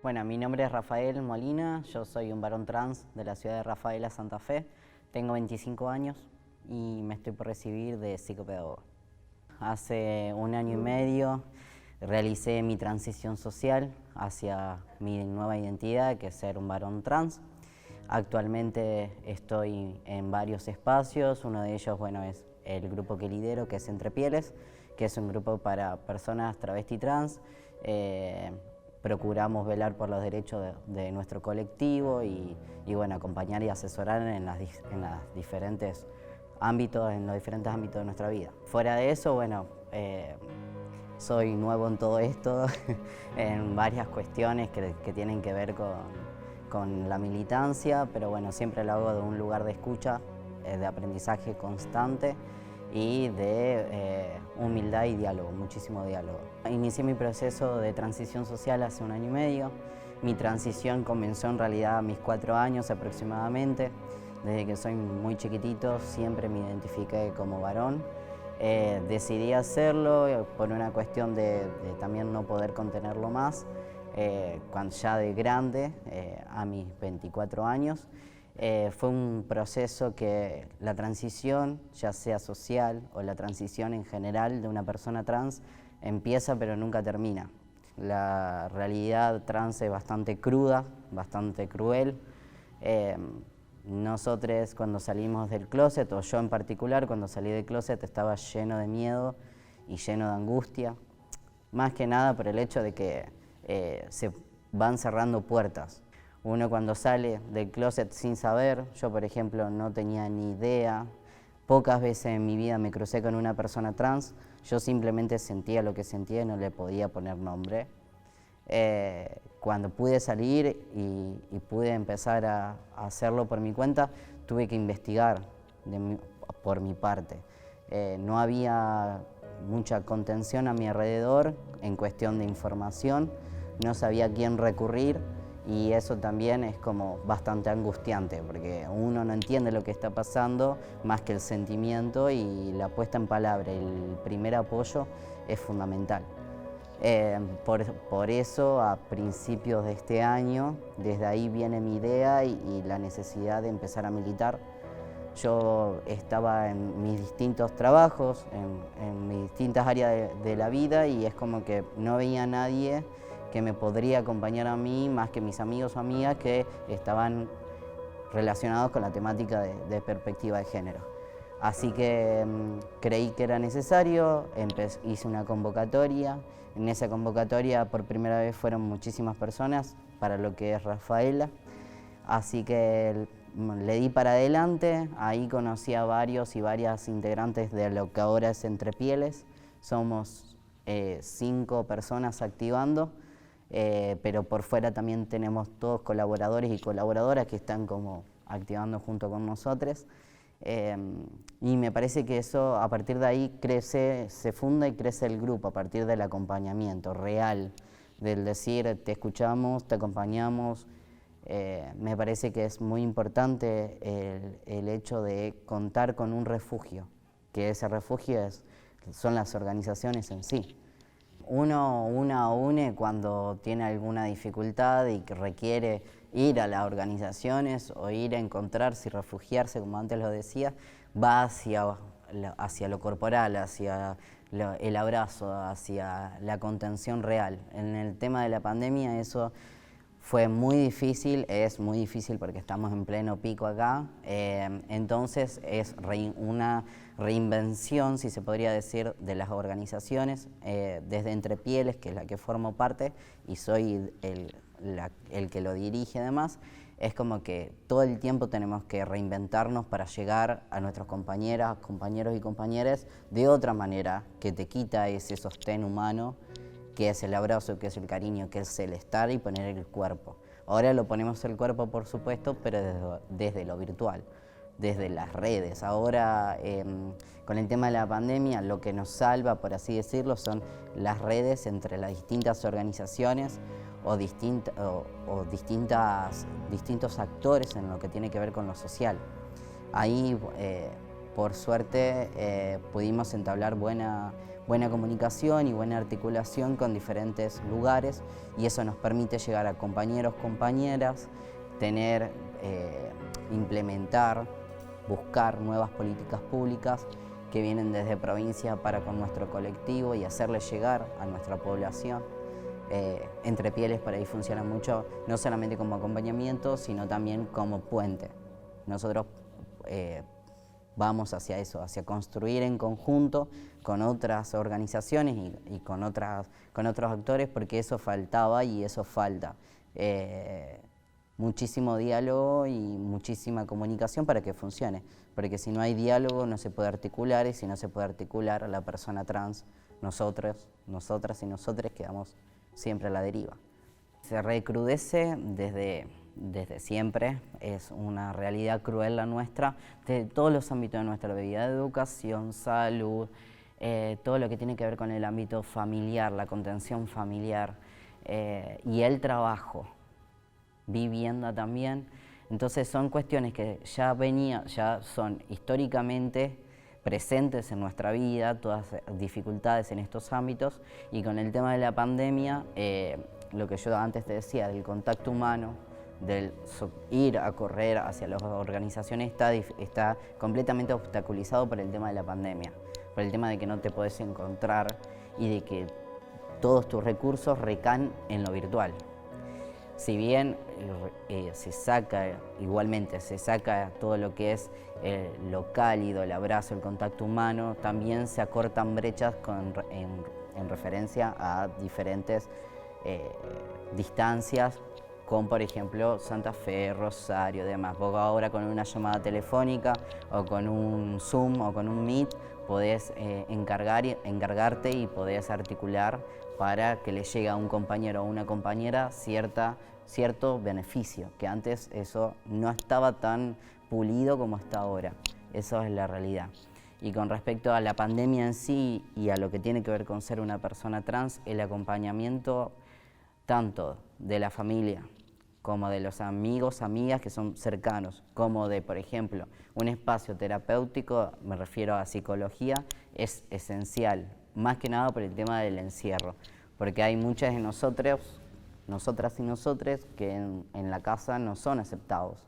Bueno, mi nombre es Rafael Molina, yo soy un varón trans de la ciudad de Rafaela, Santa Fe. Tengo 25 años y me estoy por recibir de psicopedagogo. Hace 1 año y medio realicé mi transición social hacia mi nueva identidad, que es ser un varón trans. Actualmente estoy en varios espacios, uno de ellos es el grupo que lidero, que es Entre Pieles, que es un grupo para personas travesti trans. Procuramos velar por los derechos de nuestro colectivo y acompañar y asesorar en los diferentes ámbitos de nuestra vida. Fuera de eso, soy nuevo en todo esto, en varias cuestiones que tienen que ver con la militancia, pero siempre lo hago de un lugar de escucha, de aprendizaje constante y de humildad y diálogo, muchísimo diálogo. Inicié mi proceso de transición social hace 1 año y medio. Mi transición comenzó en realidad a mis 4 años aproximadamente. Desde que soy muy chiquitito siempre me identifiqué como varón. Decidí hacerlo por una cuestión de también no poder contenerlo más. Cuando ya de grande, a mis 24 años, fue un proceso que la transición, ya sea social o la transición en general de una persona trans, empieza pero nunca termina. La realidad trans es bastante cruda, bastante cruel. Nosotros cuando salimos del closet, o yo en particular cuando salí del closet, estaba lleno de miedo y lleno de angustia, más que nada por el hecho de que se van cerrando puertas. Uno cuando sale del closet sin saber, yo por ejemplo no tenía ni idea, pocas veces en mi vida me crucé con una persona trans, yo simplemente sentía lo que sentía y no le podía poner nombre. Cuando pude salir y pude empezar a hacerlo por mi cuenta, tuve que investigar por mi parte. No había mucha contención a mi alrededor en cuestión de información, no sabía a quién recurrir y eso también es como bastante angustiante porque uno no entiende lo que está pasando más que el sentimiento y la puesta en palabra, el primer apoyo es fundamental. Por eso, a principios de este año, desde ahí viene mi idea y la necesidad de empezar a militar. Yo estaba en mis distintos trabajos, en mis distintas áreas de la vida y es como que no veía a nadie que me podría acompañar a mí más que mis amigos o amigas que estaban relacionados con la temática de perspectiva de género. Así que creí que era necesario, hice una convocatoria. En esa convocatoria por primera vez fueron muchísimas personas para lo que es Rafaela. Así que le di para adelante, ahí conocí a varios y varias integrantes de lo que ahora es Entre Pieles. Somos 5 personas activando, pero por fuera también tenemos todos colaboradores y colaboradoras que están como activando junto con nosotros. Y me parece que eso, a partir de ahí crece, se funda y crece el grupo, a partir del acompañamiento real, del decir te escuchamos, te acompañamos. Me parece que es muy importante el hecho de contar con un refugio, que ese refugio son las organizaciones en sí. Uno une cuando tiene alguna dificultad y que requiere ir a las organizaciones o ir a encontrarse y refugiarse, como antes lo decía, va hacia lo corporal, hacia el abrazo, hacia la contención real. En el tema de la pandemia eso fue muy difícil, es muy difícil porque estamos en pleno pico acá, entonces es una reinvención, si se podría decir, de las organizaciones, desde Entre Pieles, que es la que formo parte, y soy el que lo dirige además, es como que todo el tiempo tenemos que reinventarnos para llegar a nuestras compañeras, compañeros y compañeras de otra manera, que te quita ese sostén humano, que es el abrazo, que es el cariño, que es el estar y poner el cuerpo. Ahora lo ponemos el cuerpo, por supuesto, pero desde lo virtual, desde las redes. Ahora, con el tema de la pandemia, lo que nos salva, por así decirlo, son las redes entre las distintas organizaciones o distintos actores en lo que tiene que ver con lo social. Ahí, por suerte, pudimos entablar buena comunicación y buena articulación con diferentes lugares, y eso nos permite llegar a compañeros, compañeras, tener, implementar, buscar nuevas políticas públicas que vienen desde provincia para con nuestro colectivo y hacerle llegar a nuestra población. Entre Pieles por ahí funciona mucho, no solamente como acompañamiento, sino también como puente. Nosotros vamos hacia eso, hacia construir en conjunto con otras organizaciones y con otros actores, porque eso faltaba y eso falta. Muchísimo diálogo y muchísima comunicación para que funcione, porque si no hay diálogo no se puede articular, y si no se puede articular, la persona trans, nosotros, nosotras y nosotres quedamos siempre a la deriva. Se recrudece desde siempre, es una realidad cruel la nuestra, de todos los ámbitos de nuestra vida, educación, salud, todo lo que tiene que ver con el ámbito familiar, la contención familiar y el trabajo, vivienda también. Entonces son cuestiones que ya son históricamente presentes en nuestra vida, todas dificultades en estos ámbitos, y con el tema de la pandemia, lo que yo antes te decía, del contacto humano, del ir a correr hacia las organizaciones, está completamente obstaculizado por el tema de la pandemia, por el tema de que no te podés encontrar y de que todos tus recursos recaen en lo virtual. Si bien se saca todo lo que es lo cálido, el abrazo, el contacto humano, también se acortan brechas en referencia a diferentes distancias, con por ejemplo Santa Fe, Rosario, demás. Vos ahora con una llamada telefónica o con un Zoom o con un Meet podés encargarte y podés articular para que le llegue a un compañero o una compañera cierto beneficio, que antes eso no estaba tan pulido como está ahora. Eso es la realidad. Y con respecto a la pandemia en sí y a lo que tiene que ver con ser una persona trans, el acompañamiento tanto de la familia como de los amigos, amigas que son cercanos, como de, por ejemplo, un espacio terapéutico, me refiero a psicología, es esencial, más que nada por el tema del encierro, porque hay muchas de nosotras y nosotres que en la casa no son aceptados,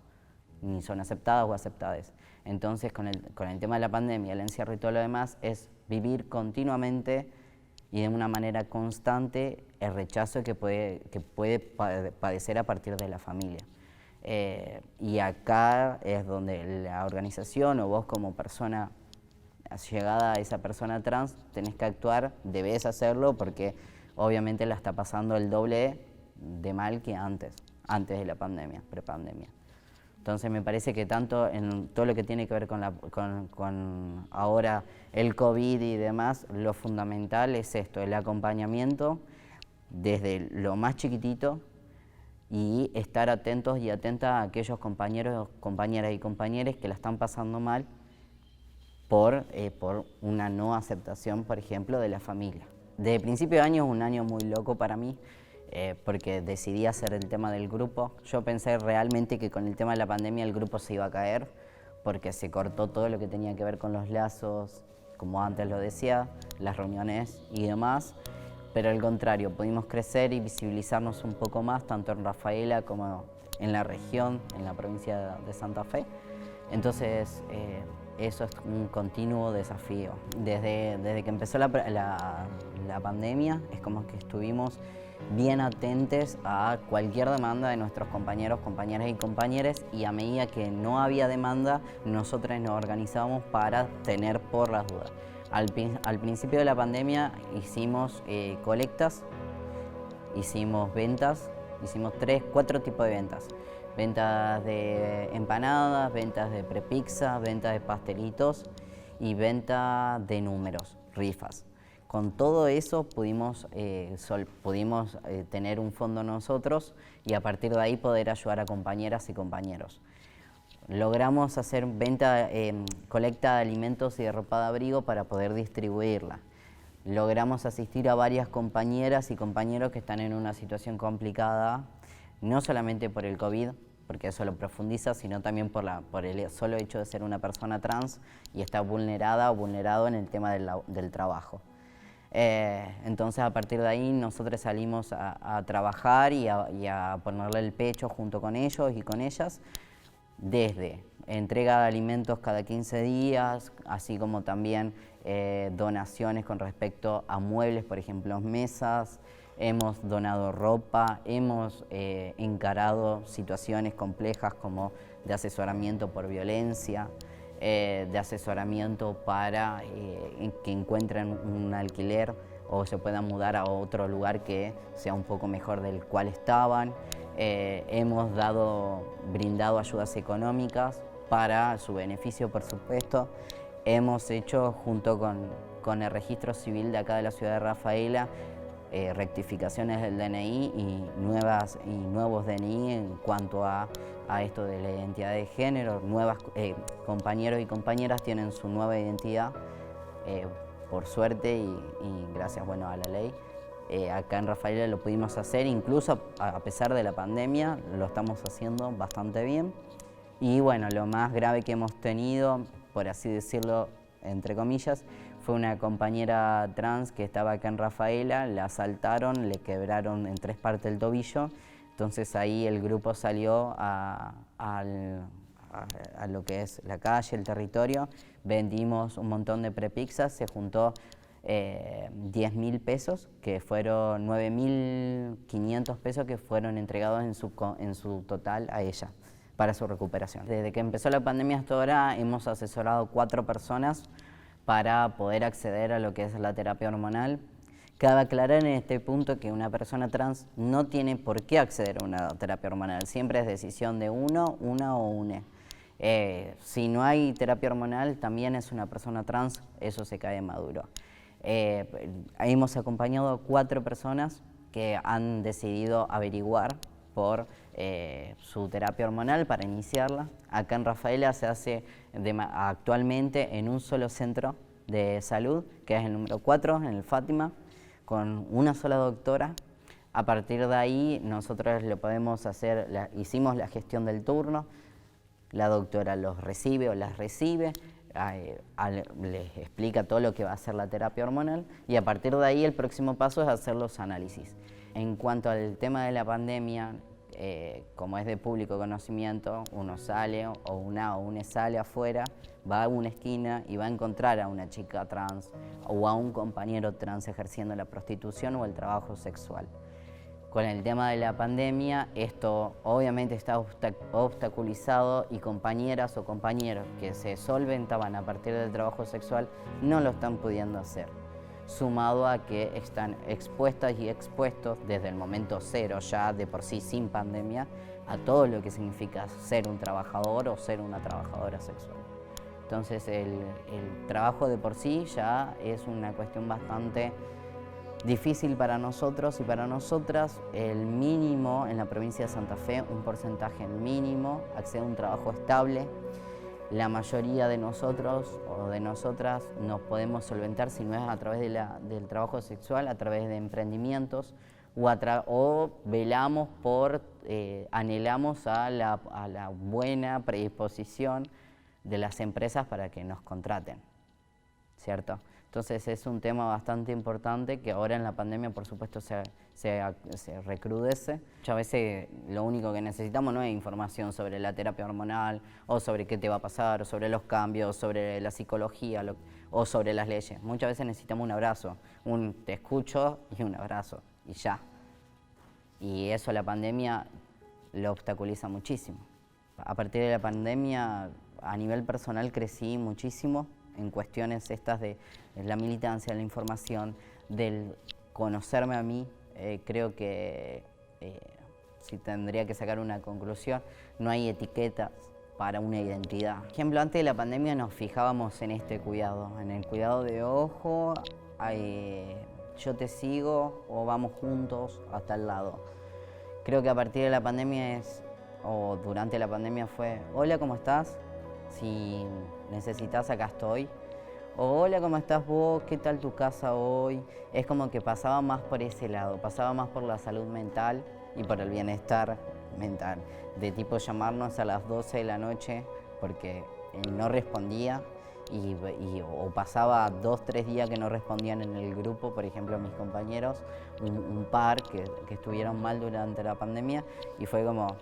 ni son aceptadas o aceptadas. Entonces, con el tema de la pandemia, el encierro y todo lo demás, es vivir continuamente y de una manera constante el rechazo que puede padecer a partir de la familia. Y acá es donde la organización o vos como persona llegada a esa persona trans tenés que actuar, debés hacerlo, porque obviamente la está pasando el doble de mal que antes de la pandemia, prepandemia. Entonces me parece que tanto en todo lo que tiene que ver con ahora el COVID y demás, lo fundamental es esto, el acompañamiento desde lo más chiquitito y estar atentos y atentas a aquellos compañeros, compañeras y compañeros que la están pasando mal por una no aceptación, por ejemplo, de la familia. Desde principio de año es un año muy loco para mí, porque decidí hacer el tema del grupo. Yo pensé realmente que con el tema de la pandemia el grupo se iba a caer, porque se cortó todo lo que tenía que ver con los lazos, como antes lo decía, las reuniones y demás, pero al contrario, pudimos crecer y visibilizarnos un poco más, tanto en Rafaela como en la región, en la provincia de Santa Fe. Entonces, eso es un continuo desafío. Desde que empezó la pandemia, es como que estuvimos bien atentos a cualquier demanda de nuestros compañeros, compañeras y compañeros, y a medida que no había demanda, nosotros nos organizábamos para tener por las dudas. Al principio de la pandemia hicimos colectas, hicimos ventas, hicimos 4 tipos de ventas. Ventas de empanadas, ventas de prepizza, ventas de pastelitos y venta de números, rifas. Con todo eso pudimos tener un fondo nosotros y a partir de ahí poder ayudar a compañeras y compañeros. Logramos hacer colecta de alimentos y de ropa de abrigo para poder distribuirla. Logramos asistir a varias compañeras y compañeros que están en una situación complicada, no solamente por el COVID, porque eso lo profundiza, sino también por el solo hecho de ser una persona trans y estar vulnerada o vulnerado en el tema del trabajo. Entonces a partir de ahí nosotros salimos a trabajar y a ponerle el pecho junto con ellos y con ellas, desde entrega de alimentos cada 15 días, así como también donaciones con respecto a muebles, por ejemplo, mesas. Hemos donado ropa, hemos encarado situaciones complejas como de asesoramiento por violencia, de asesoramiento para que encuentren un alquiler o se puedan mudar a otro lugar que sea un poco mejor del cual estaban. Hemos brindado ayudas económicas para su beneficio, por supuesto. Hemos hecho, junto con el registro civil de acá de la ciudad de Rafaela, rectificaciones del DNI y nuevos DNI en cuanto a esto de la identidad de género. Compañeros y compañeras tienen su nueva identidad, por suerte y gracias a la ley. Acá en Rafaela lo pudimos hacer, incluso a pesar de la pandemia, lo estamos haciendo bastante bien. Y bueno, lo más grave que hemos tenido, por así decirlo, entre comillas, fue una compañera trans que estaba acá en Rafaela, la asaltaron, le quebraron en 3 partes el tobillo, entonces ahí el grupo salió a lo que es la calle, el territorio, vendimos un montón de prepizzas, se juntó 10.000 pesos, que fueron 9.500 pesos que fueron entregados en su total a ella para su recuperación. Desde que empezó la pandemia hasta ahora hemos asesorado 4 personas para poder acceder a lo que es la terapia hormonal. Cabe aclarar en este punto que una persona trans no tiene por qué acceder a una terapia hormonal, siempre es decisión de una o une. Si no hay terapia hormonal, también es una persona trans, eso se cae maduro. Hemos acompañado a 4 personas que han decidido averiguar por su terapia hormonal para iniciarla. Acá en Rafaela se hace actualmente en un solo centro de salud, que es el número 4, en el Fátima, con una sola doctora. A partir de ahí nosotros lo podemos hacer, hicimos la gestión del turno, la doctora los recibe o las recibe, les explica todo lo que va a ser la terapia hormonal y a partir de ahí el próximo paso es hacer los análisis. En cuanto al tema de la pandemia, como es de público conocimiento, uno sale o una sale afuera, va a una esquina y va a encontrar a una chica trans o a un compañero trans ejerciendo la prostitución o el trabajo sexual. Con el tema de la pandemia, esto obviamente está obstaculizado y compañeras o compañeros que se solventaban a partir del trabajo sexual no lo están pudiendo hacer, sumado a que están expuestas y expuestos desde el momento cero, ya de por sí sin pandemia, a todo lo que significa ser un trabajador o ser una trabajadora sexual. Entonces el trabajo de por sí ya es una cuestión bastante difícil para nosotros y para nosotras. El mínimo en la provincia de Santa Fe, un porcentaje mínimo, accede a un trabajo estable. La mayoría de nosotros o de nosotras nos podemos solventar, si no es a través del trabajo sexual, a través de emprendimientos o velamos por, anhelamos a la buena predisposición de las empresas para que nos contraten, ¿cierto? Entonces es un tema bastante importante que ahora en la pandemia, por supuesto, se recrudece. Muchas veces lo único que necesitamos no es información sobre la terapia hormonal o sobre qué te va a pasar, o sobre los cambios, sobre la psicología o sobre las leyes. Muchas veces necesitamos un abrazo, un te escucho y un abrazo y ya. Y eso la pandemia lo obstaculiza muchísimo. A partir de la pandemia, a nivel personal crecí muchísimo en cuestiones estas de la militancia, la información, del conocerme a mí. Creo que si tendría que sacar una conclusión, no hay etiquetas para una identidad. Por ejemplo, antes de la pandemia nos fijábamos en este cuidado, en el cuidado de ojo, yo te sigo o vamos juntos hasta el lado. Creo que a partir de la pandemia o durante la pandemia fue, hola, ¿cómo estás? Si necesitas, acá estoy. O hola, ¿cómo estás vos? ¿Qué tal tu casa hoy? Es como que pasaba más por ese lado, pasaba más por la salud mental y por el bienestar mental. De tipo llamarnos a las 12 de la noche porque no respondía o pasaba 2, 3 días que no respondían en el grupo, por ejemplo, mis compañeros, un par que estuvieron mal durante la pandemia, y fue como,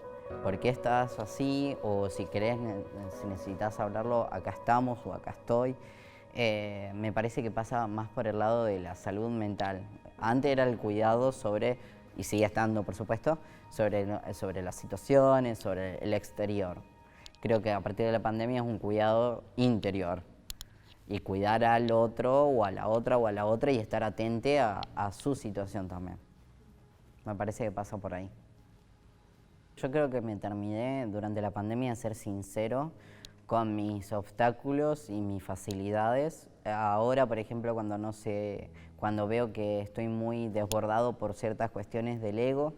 ¿por qué estás así? O si querés, si necesitas hablarlo, acá estamos o acá estoy. Me parece que pasa más por el lado de la salud mental. Antes era el cuidado sobre, y sigue estando por supuesto, sobre las situaciones, sobre el exterior. Creo que a partir de la pandemia es un cuidado interior. Y cuidar al otro o a la otra y estar atente a su situación también. Me parece que pasa por ahí. Yo creo que me terminé durante la pandemia de ser sincero con mis obstáculos y mis facilidades. Ahora, por ejemplo, cuando veo que estoy muy desbordado por ciertas cuestiones del ego,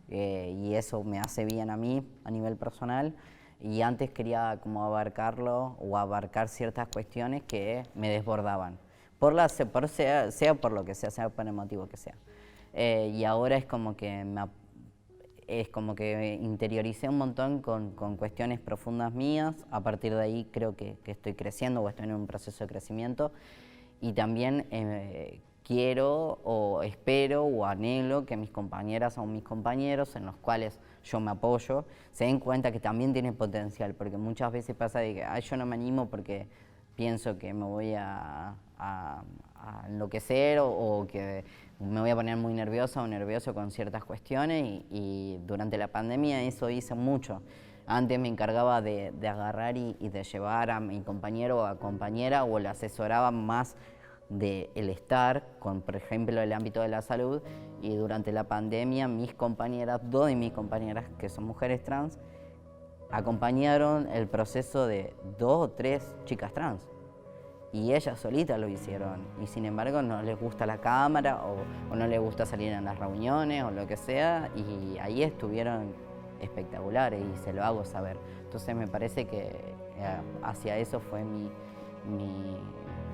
y eso me hace bien a mí a nivel personal, y antes quería como abarcarlo o abarcar ciertas cuestiones que me desbordaban, sea por lo que sea por el motivo que sea. Y ahora es como que interioricé un montón con cuestiones profundas mías. A partir de ahí creo que estoy creciendo o estoy en un proceso de crecimiento, y también quiero o espero o anhelo que mis compañeras o mis compañeros, en los cuales yo me apoyo, se den cuenta que también tienen potencial, porque muchas veces pasa de que yo no me animo porque pienso que me voy a enloquecer o que me voy a poner muy nerviosa o nervioso con ciertas cuestiones, y durante la pandemia eso hice mucho. Antes me encargaba de agarrar y de llevar a mi compañero o a compañera, o le asesoraba más del estar, con por ejemplo el ámbito de la salud, y durante la pandemia mis compañeras, 2 de mis compañeras que son mujeres trans, acompañaron el proceso de 2 o 3 chicas trans. Y ellas solitas lo hicieron, y sin embargo no les gusta la cámara o no les gusta salir en las reuniones o lo que sea, y ahí estuvieron espectaculares y se lo hago saber. Entonces me parece que hacia eso fue mi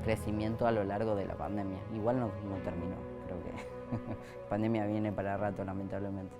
crecimiento a lo largo de la pandemia. Igual no terminó, creo que la pandemia viene para rato, lamentablemente.